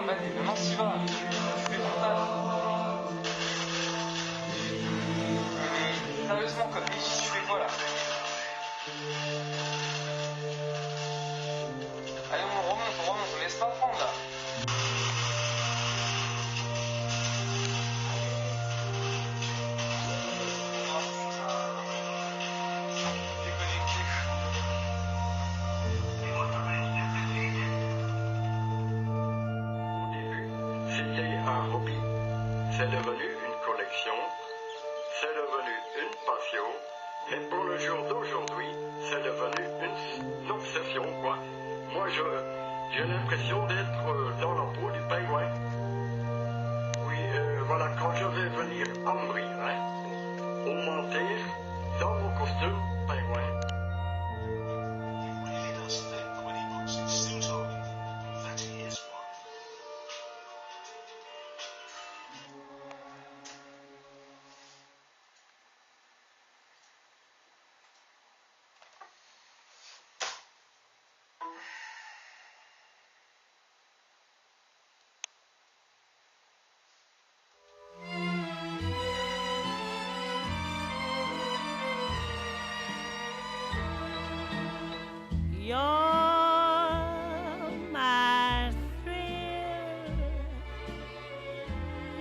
Maintenant, t'y vas. Tu fais ton taf. Sérieusement, comme tu fais quoi là? Allez, on remonte, laisse pas prendre là. C'est devenu une collection, c'est devenu une passion, et pour le jour d'aujourd'hui, c'est devenu une obsession, quoi. Moi, j'ai l'impression d'être dans la peau du pingouin. Oui, voilà, quand je vais venir à mourir, au mentir, dans mon costume pingouin. You're my thrill.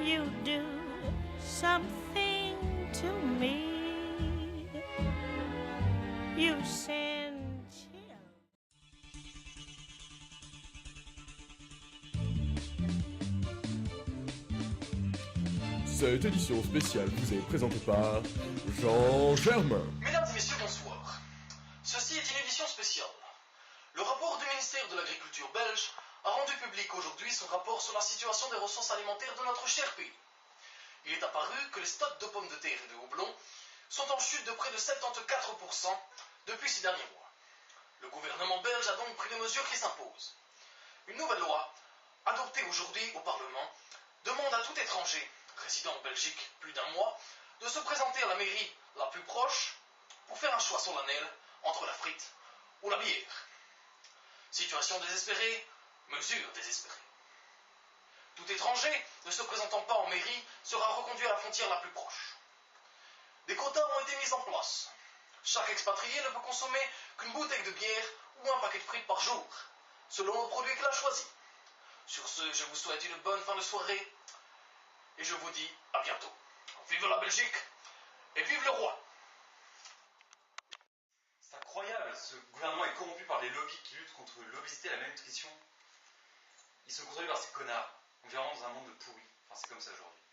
You do something to me. You send chill. Cette édition spéciale vous est présentée par Jean Germain. Mesdames et messieurs, bonsoir. Ceci est une édition spéciale. Le rapport du ministère de l'Agriculture belge a rendu public aujourd'hui son rapport sur la situation des ressources alimentaires de notre cher pays. Il est apparu que les stocks de pommes de terre et de houblon sont en chute de près de 74% depuis ces derniers mois. Le gouvernement belge a donc pris les mesures qui s'imposent. Une nouvelle loi, adoptée aujourd'hui au Parlement, demande à tout étranger résidant en Belgique plus d'un mois de se présenter à la mairie la plus proche pour faire un choix solennel entre la frite ou la bière. Situation désespérée, mesure désespérée. Tout étranger ne se présentant pas en mairie sera reconduit à la frontière la plus proche. Des quotas ont été mis en place. Chaque expatrié ne peut consommer qu'une bouteille de bière ou un paquet de frites par jour, selon le produit qu'il a choisi. Sur ce, je vous souhaite une bonne fin de soirée et je vous dis à bientôt. Vive la Belgique et vive le roi! C'est incroyable, ce gouvernement est corrompu par des lobbies qui luttent contre l'obésité et la malnutrition. Ils sont contrôlés par ces connards. On vit vraiment dans un monde de pourris. Enfin, c'est comme ça aujourd'hui.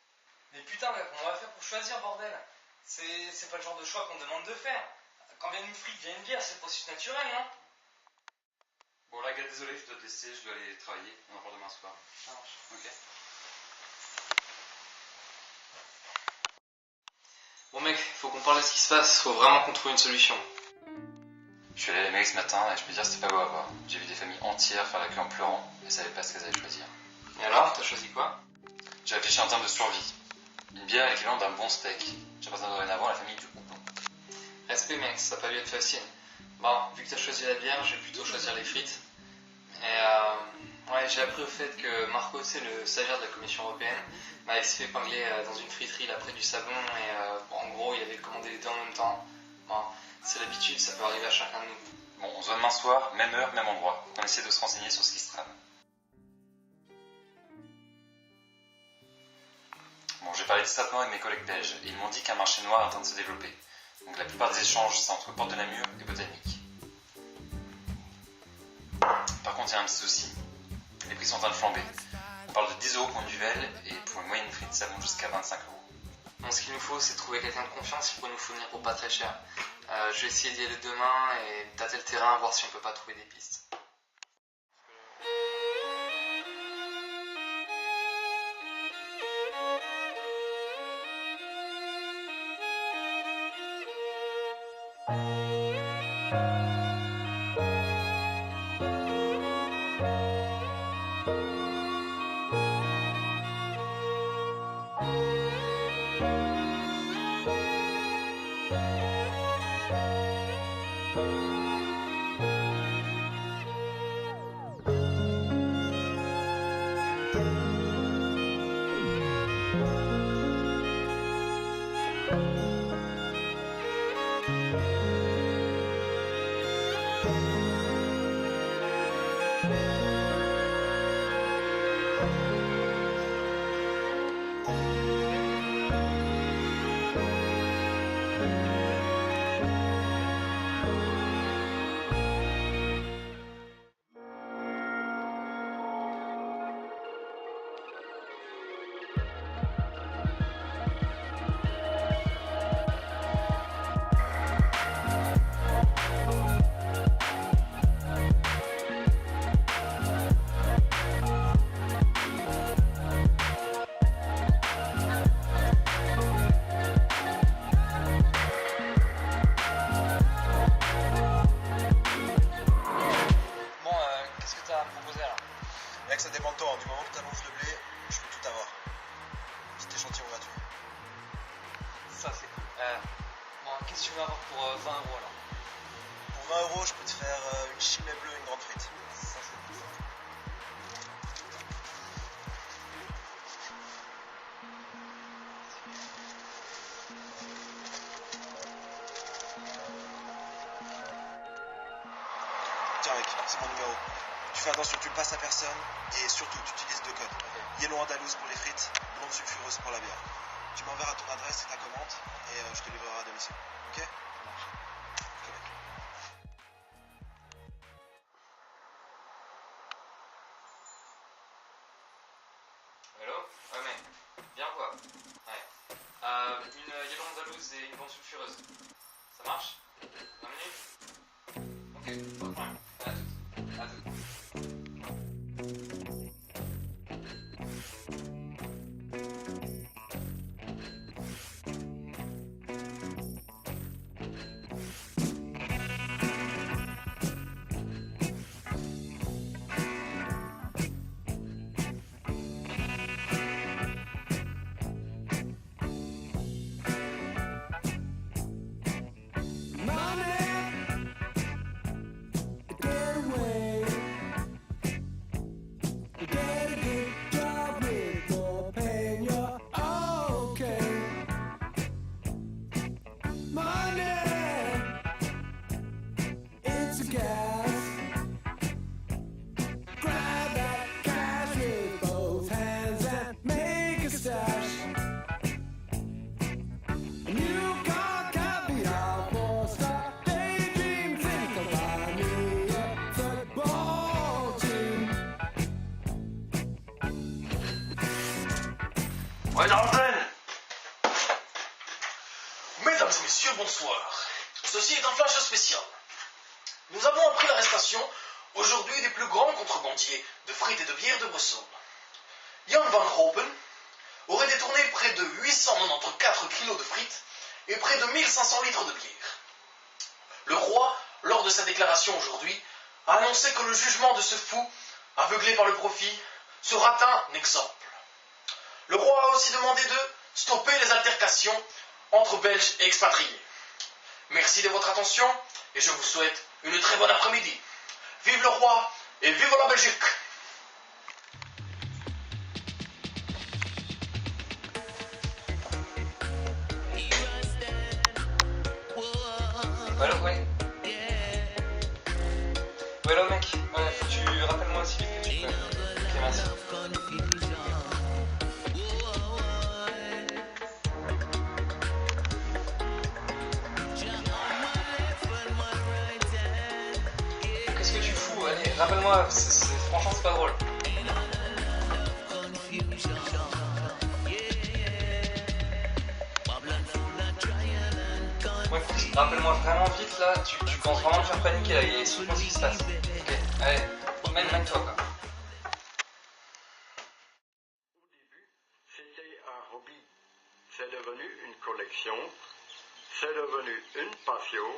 Mais putain, mec, comment on va faire pour choisir, bordel? C'est pas le genre de choix qu'on demande de faire. Quand vient une frite, vient une bière, c'est le processus naturel, non? Bon, là, gars, désolé, je dois te laisser, je dois aller travailler. On en reparle demain soir. Ça marche. Ok. Bon, mec, faut qu'on parle de ce qui se passe. Faut vraiment qu'on trouve une solution. Je suis allé à la mairie ce matin et je peux dire que c'était pas beau à voir. J'ai vu des familles entières faire la queue en pleurant et savaient pas ce qu'elles allaient choisir. Et alors, t'as choisi quoi? J'ai réfléchi en termes de survie. Une bière est l'équivalent d'un bon steak. J'appartiens dorénavant à la famille du houblon. Respect, mec, ça va pas dû être facile. Bon, vu que t'as choisi la bière, je vais plutôt choisir les frites. Et ouais, j'ai appris au fait que Marco, c'est le stagiaire de la Commission Européenne, il s'est fait épingler dans une friterie là près du Savon et en gros, il avait commandé les deux en même temps. Bon, c'est l'habitude, ça peut arriver à chacun de nous. Bon, on se voit demain soir, même heure, même endroit. On essaie de se renseigner sur ce qui se trame. Bon, j'ai parlé distraitement avec mes collègues belges et ils m'ont dit qu'un marché noir est en train de se développer. Donc la plupart des échanges, c'est entre Porte de Namur et Botanique. Par contre, il y a un petit souci. Les prix sont en train de flamber. On parle de 10 € pour une duvel et pour une moyenne frite, ça monte jusqu'à 25 €. Bon, ce qu'il nous faut, c'est trouver quelqu'un de confiance qui pourrait nous fournir pour pas très cher. Je vais essayer d'y aller demain et tâter le terrain, voir si on peut pas trouver des pistes. Ça dépend de toi, du moment que tu annonces le blé, je peux tout avoir. Petit échantillon gratuit. Ça c'est cool. Bon, qu'est-ce que tu veux avoir pour 20 € alors? Pour 20 €, je peux te faire une chimée bleue et une grande frite. Ça c'est cool. Tiens mec, c'est mon numéro. Tu fais attention, tu le passes à personne et surtout tu utilises 2 codes. Yellow andalouse pour les frites, blonde sulfureuse pour la bière. Tu m'enverras ton adresse et ta commande et je te livrerai à domicile. Ok? Ok mec. Hello? Ouais mec, viens quoi? Ouais. Une yellow andalouse et une blonde sulfureuse. Ça marche? 20 minutes? Ok, pas de problème. À tout. À tout. Ouais, j'enchaîne. Mesdames et messieurs, bonsoir. Ceci est un flash spécial. Nous avons appris l'arrestation aujourd'hui des plus grands contrebandiers de frites et de bière de Bruxelles. Jan van Hopen aurait détourné près de 894 kilos de frites et près de 1500 litres de bière. Le roi, lors de sa déclaration aujourd'hui, a annoncé que le jugement de ce fou, aveuglé par le profit, sera un exemple. Le roi a aussi demandé de stopper les altercations entre Belges et expatriés. Merci de votre attention et je vous souhaite une très bonne après-midi. Vive le roi et vive la Belgique! Allô, ouais. Ouais, allô mec, faut que tu rappelles-moi aussi vite que tu peux. Ok, merci. Qu'est-ce que tu fous? Allez, rappelle-moi, franchement c'est pas drôle. Ouais, rappelle-moi vraiment vite là, tu penses vraiment me faire paniquer là, explique-moi ce qui se passe. Ok, allez, mène-toi quoi. Au début, c'était un hobby. C'est devenu une collection. C'est devenu une passion.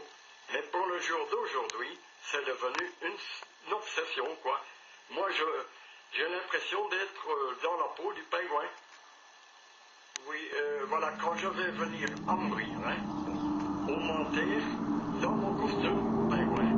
Mais pour le jour d'aujourd'hui, c'est devenu une obsession, quoi. Moi, j'ai l'impression d'être dans la peau du pingouin. Oui, voilà, quand je vais venir à mourir, hein, on m'enterre dans mon costume pingouin.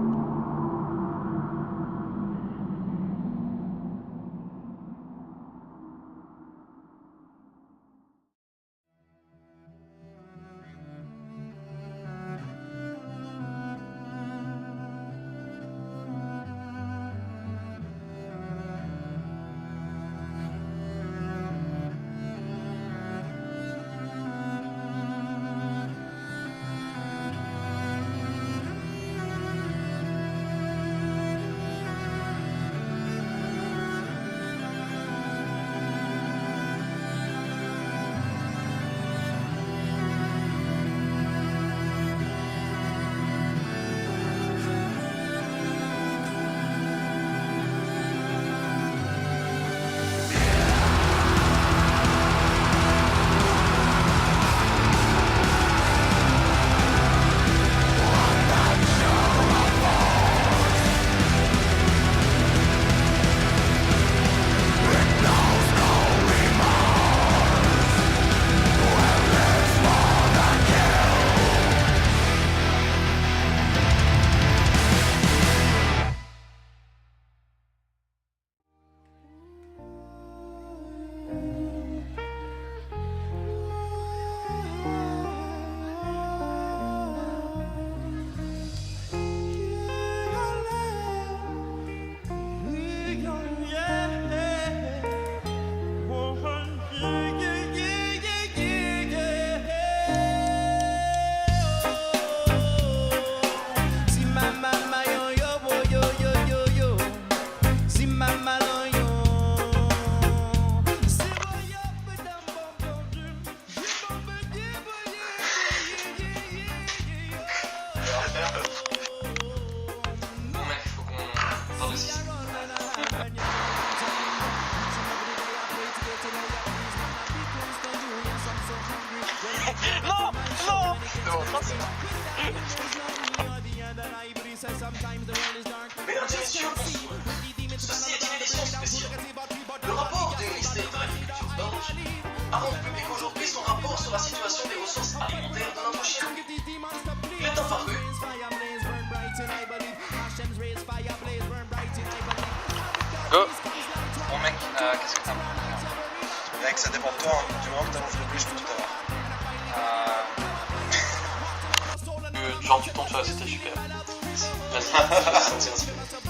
Bon mec, faut qu'on parle de ce qui se Non, non. Mesdames et messieurs, bonsoir. Ceci est une édition spéciale. Le rapport du ministère de l'Agriculture belge a rendu public aujourd'hui son rapport sur la situation des ressources alimentaires de notre chien. Il est apparu Go. Bon mec, qu'est-ce que t'as? Mec, ça dépend de toi, hein. Du moment que t'as l'envie de plus, je peux tout avoir. Genre tu tombes sur la c'était super. Vas-y, je vais sortir un peu.